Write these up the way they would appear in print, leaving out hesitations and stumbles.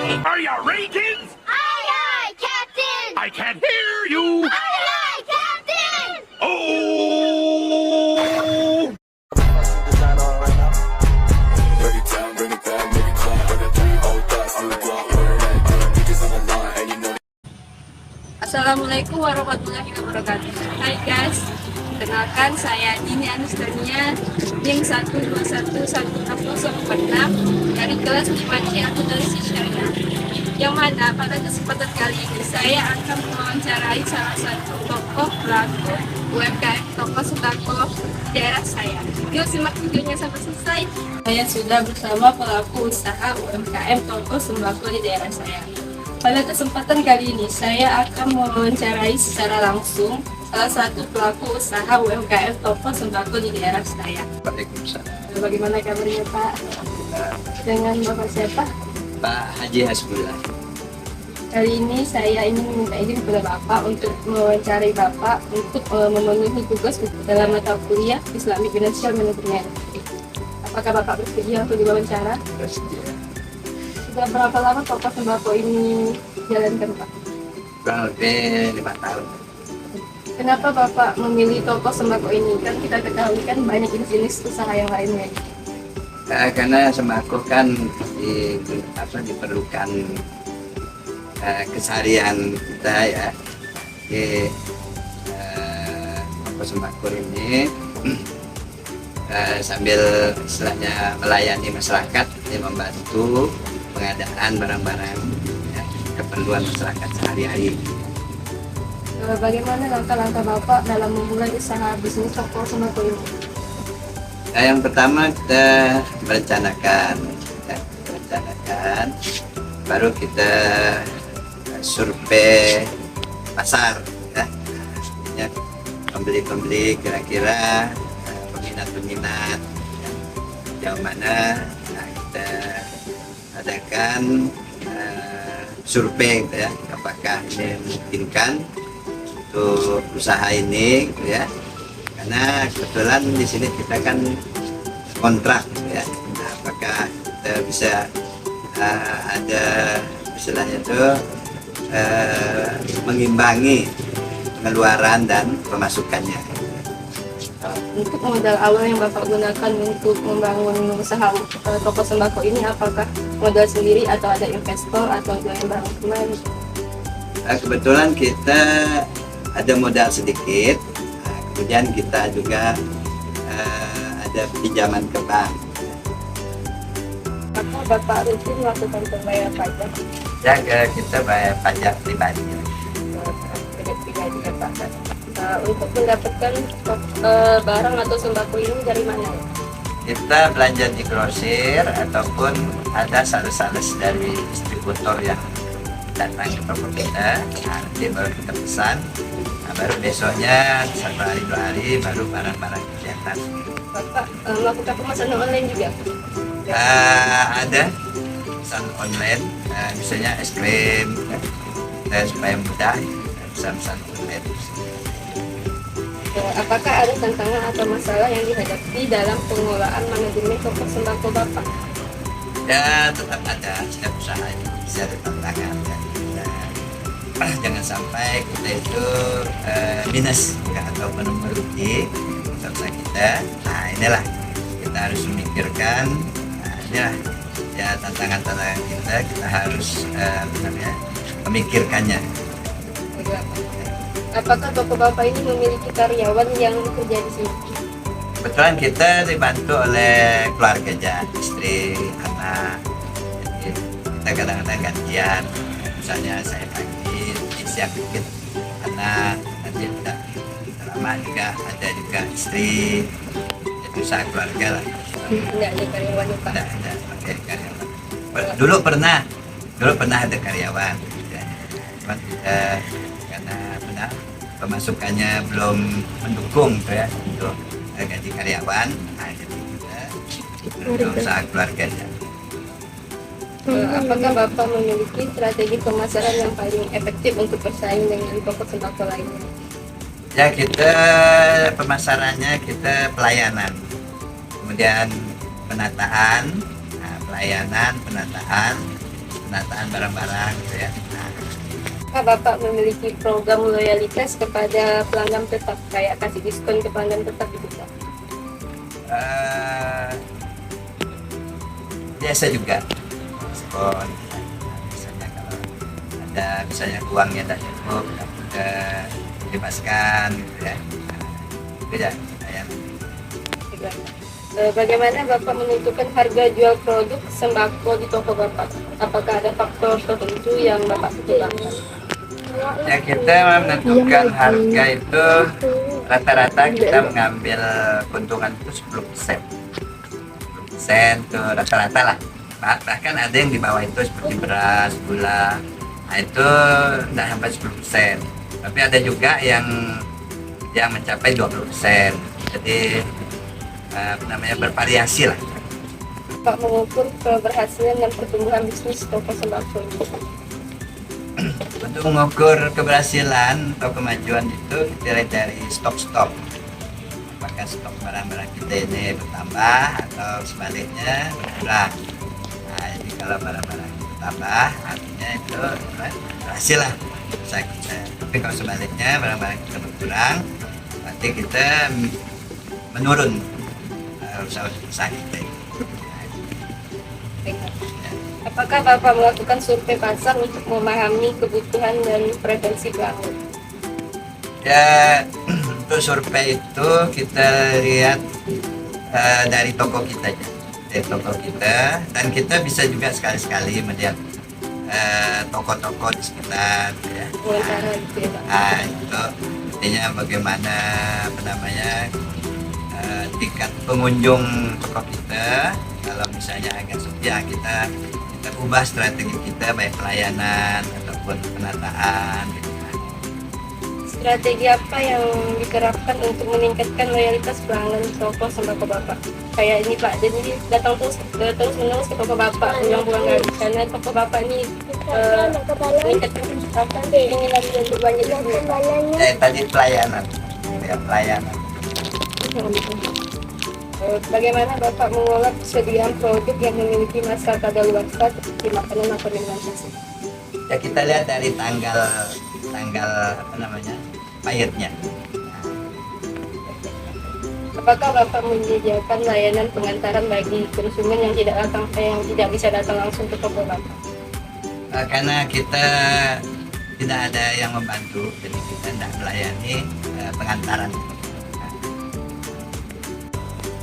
Are you ready, kids? Aye, aye, Captain! I can't hear you. Aye, aye, Captain! Oh! Assalamualaikum warahmatullahi wabarakatuh. Hai guys, kenalkan saya Dini Anustania NIM 1211646 dari kelas 5C Akuntansi Syariah. Yang mana pada kesempatan kali ini saya akan mewawancarai salah satu tokoh pelaku UMKM toko sembako daerah saya. Yuk simak videonya sampai selesai. Saya sudah bersama pelaku usaha UMKM toko sembako di daerah saya. Pada kesempatan kali ini, saya akan mewawancarai secara langsung salah satu pelaku usaha UMKM toko sembako di daerah saya. Waalaikumsalam. Bagaimana kabarnya Pak? Dengan Bapak siapa? Pak Haji Hasbullah. Kali ini saya ingin meminta izin kepada Bapak untuk mewawancarai Bapak untuk memenuhi tugas dalam mata kuliah Islamic Financial Management. Apakah Bapak bersedia untuk diwawancara? Bersedia. Sudah berapa lama toko sembako ini jalankan Pak? Kurang lebih 5 tahun. Kenapa Bapak memilih toko sembako ini? Kan kita ketahui kan banyak jenis usaha yang lainnya. Karena sembako kan diperlukan keseharian kita ya. Di toko sembako ini sambil istilahnya melayani masyarakat, ini membantu pengadaan barang-barang ya, keperluan masyarakat sehari-hari. Bagaimana langkah-langkah Bapak dalam memulai usaha bisnis toko sembako ini? Yang pertama kita merencanakan, baru kita survei pasar, ya, pembeli-pembeli kira-kira peminat-peminat yang mana kita adakan survei, gitu ya, apakah ini memungkinkan untuk usaha ini, gitu ya. Karena kebetulan di sini kita kan kontrak, ya. Nah, apakah kita bisa ada istilahnya itu mengimbangi pengeluaran dan pemasukannya. Untuk modal awal yang Bapak gunakan untuk membangun usaha toko sembako ini, apakah modal sendiri atau ada investor atau jualan barang kemarin? Kebetulan kita ada modal sedikit. Kemudian kita juga ada pinjaman ke bank. Apakah Bapak rutin melakukan pembayaran pajak? Ya, kita bayar pajak pribadi. Pajak pribadi ya Pak. Untuk mendapatkan barang atau sembako ini dari mana ya? Kita belanja di grosir ataupun ada sales-sales dari distributor yang datang ke toko kita. Nanti baru kita pesan. Nah, baru besoknya 1 hari 2 hari baru barang-barang kelihatan. Bapak melakukan pemesanan online juga? Ada pesan online, misalnya es krim, supaya mudah bisa pesan online. Apakah ada tantangan atau masalah yang dihadapi dalam pengelolaan manajemen toko sembako Bapak? Ya, tetap ada, setiap usaha itu bisa ada tantangan. Jangan sampai kita itu minus ya, atau merugi usaha kita. Nah, inilah kita harus memikirkan. Nah, inilah ya tantangan-tantangan kita harus memikirkannya. Apakah toko Bapak ini memiliki karyawan yang bekerja di sini? Kebetulan kita dibantu oleh keluarga aja, istri, anak. Jadi kita kadang-kadang gantian. Misalnya saya pagi, siang dikit anak, nanti udah lama juga ada juga istri. Jadi usaha keluarga lah. Tidak ada karyawan Pak? Tidak ada pakai karyawan. Dulu pernah ada karyawan. Ya. Cuman karena benar pemasukannya belum mendukung tuh ya untuk gaji karyawan, nah jadi kita untuk usaha keluarganya. Apakah Bapak memiliki strategi pemasaran yang paling efektif untuk bersaing dengan toko sembako lainnya? Ya, kita pemasarannya kita pelayanan, kemudian penataan, pelayanan, penataan, penataan barang-barang gitu ya. Nah, Apakah Bapak memiliki program loyalitas kepada pelanggan tetap, kayak kasih diskon ke pelanggan tetap gitu Pak? Biasa juga diskon. Misalnya kalau ada misalnya uangnya tidak cukup, kita bebaskan gitu ya. Beda saya. Bagaimana Bapak menentukan harga jual produk sembako di toko Bapak? Apakah ada faktor tertentu yang Bapak pertimbangkan? Ya, kita menentukan harga itu rata-rata kita mengambil keuntungan itu 10%. 10% itu rata-rata lah. Bahkan ada yang di bawah itu seperti beras, gula. Nah, itu tidak sampai 10%. Tapi ada juga yang mencapai 20%. Jadi bervariasi lah. Pak mengukur keberhasilan dan pertumbuhan bisnis toko sembako ini. Untuk mengukur keberhasilan atau kemajuan itu kita lihat dari stok. Apakah stok barang-barang kita ini bertambah atau sebaliknya berkurang. Nah, jadi kalau barang-barang itu bertambah, artinya itu berhasil lah usaha kita. Tapi kalau sebaliknya barang-barang kita berkurang, berarti kita menurun usaha kita. Apakah Bapak melakukan survei pasar untuk memahami kebutuhan dan preferensi pelanggan? Ya, untuk survei itu kita lihat dari toko kita aja, dan kita bisa juga sekali-sekali melihat toko-toko di sekitar ya. Nah, itu artinya bagaimana tingkat pengunjung toko kita. Kalau misalnya agak sepi, ya kita ubah strategi kita, baik pelayanan ataupun penataan gitu. Strategi apa yang diterapkan untuk meningkatkan loyalitas pelanggan toko sembako Bapak? Kayak ini Pak, jadi datang terus menerus ke toko Bapak, pulang-pulang lagi, karena toko Bapak ini meningkatkan keinginan untuk banyak Tadi pelayanan, ya pelayanan. Bagaimana Bapak mengolah persediaan produk yang memiliki masa kadaluarsa seperti makanan atau minuman susu? Ya, kita lihat dari tanggal pahitnya. Apakah Bapak menyediakan layanan pengantaran bagi konsumen yang tidak bisa datang langsung ke toko Bapak? Karena kita tidak ada yang membantu, jadi kita tidak melayani pengantaran.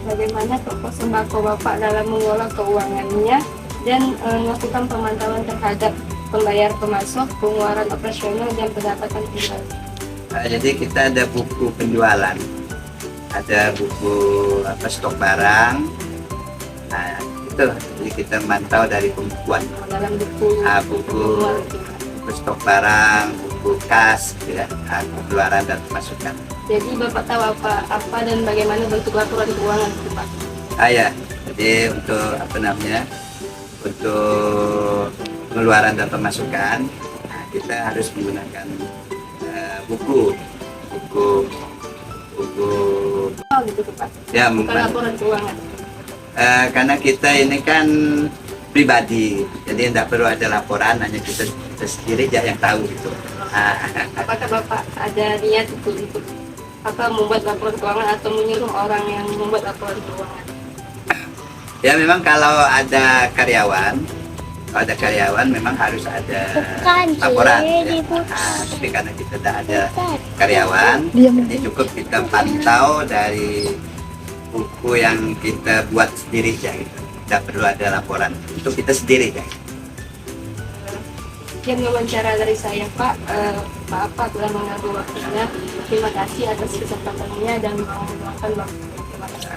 Bagaimana toko sembako Bapak dalam mengolah keuangannya dan melakukan pemantauan terhadap pembayar pemasok, pengeluaran operasional, dan pendapatan penjualan? Jadi kita ada buku penjualan, ada buku stok barang. Nah, itu jadi kita mantau dari pembukuan Dalam buku stok barang, buku kas, ya, pengeluaran dan pemasukan. Jadi Bapak tahu apa dan bagaimana bentuk laporan keuangan itu Pak? Ya, jadi untuk untuk pengeluaran dan pemasukan, nah, kita harus menggunakan buku. Oh gitu Pak? Ya, Bukan laporan keuangan. karena kita ini kan pribadi, jadi tidak perlu ada laporan, hanya kita sendiri aja yang tahu gitu. Apakah Bapak ada niat untuk membuat laporan keuangan atau menyuruh orang yang membuat laporan keuangan? Ya, memang kalau ada karyawan memang harus ada laporan. Ya. Tapi karena kita tidak ada karyawan, jadi cukup kita pantau dari buku yang kita buat sendiri ya, gitu. Tidak perlu ada laporan untuk kita sendiri ya. Sekian wawancara dari saya Pak. Pak telah mengambil waktunya. Terima kasih atas kesempatannya dan mau meluangkan waktu. Terima kasih.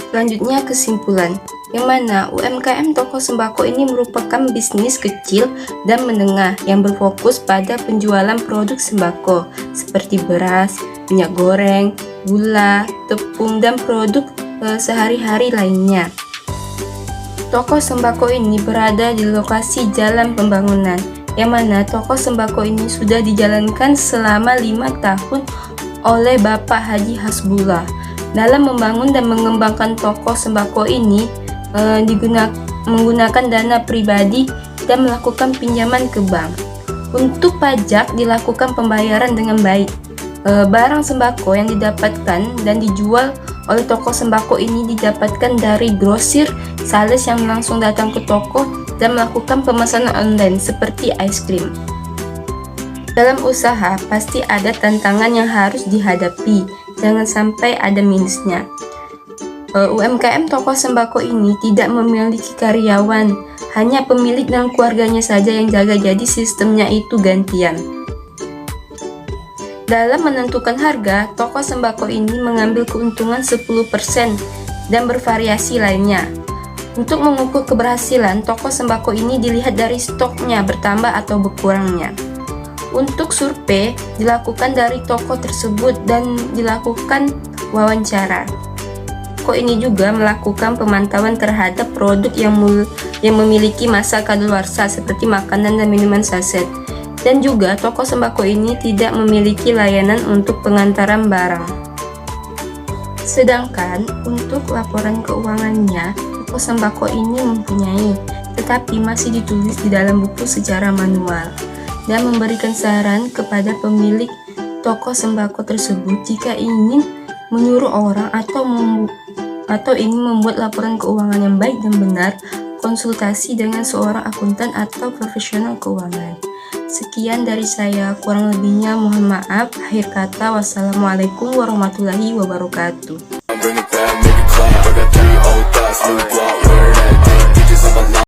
Selanjutnya kesimpulan, yang mana UMKM toko sembako ini merupakan bisnis kecil dan menengah yang berfokus pada penjualan produk sembako seperti beras, minyak goreng, gula, tepung, dan produk sehari-hari lainnya. Toko sembako ini berada di lokasi Jalan Pembangunan, yang mana toko sembako ini sudah dijalankan selama 5 tahun oleh Bapak Haji Hasbullah. Dalam membangun dan mengembangkan toko sembako ini, menggunakan dana pribadi dan melakukan pinjaman ke bank. Untuk pajak dilakukan pembayaran dengan baik. Barang sembako yang didapatkan dan dijual oleh toko sembako ini didapatkan dari grosir, sales yang langsung datang ke toko dan melakukan pemesanan online seperti es krim. Dalam usaha pasti ada tantangan yang harus dihadapi, jangan sampai ada minusnya. UMKM toko sembako ini tidak memiliki karyawan, hanya pemilik dan keluarganya saja yang jaga, jadi sistemnya itu gantian. Dalam menentukan harga, toko sembako ini mengambil keuntungan 10% dan bervariasi lainnya. Untuk mengukur keberhasilan, toko sembako ini dilihat dari stoknya bertambah atau berkurangnya. Untuk survei dilakukan dari toko tersebut dan dilakukan wawancara. Toko ini juga melakukan pemantauan terhadap produk yang memiliki masa kadaluarsa seperti makanan dan minuman saset. Dan juga toko sembako ini tidak memiliki layanan untuk pengantaran barang. Sedangkan untuk laporan keuangannya, toko sembako ini mempunyai, tetapi masih ditulis di dalam buku secara manual dan memberikan saran kepada pemilik toko sembako tersebut jika ingin menyuruh orang atau ingin membuat laporan keuangan yang baik dan benar, konsultasi dengan seorang akuntan atau profesional keuangan. Sekian dari saya, kurang lebihnya mohon maaf. Akhir kata, wassalamualaikum warahmatullahi wabarakatuh.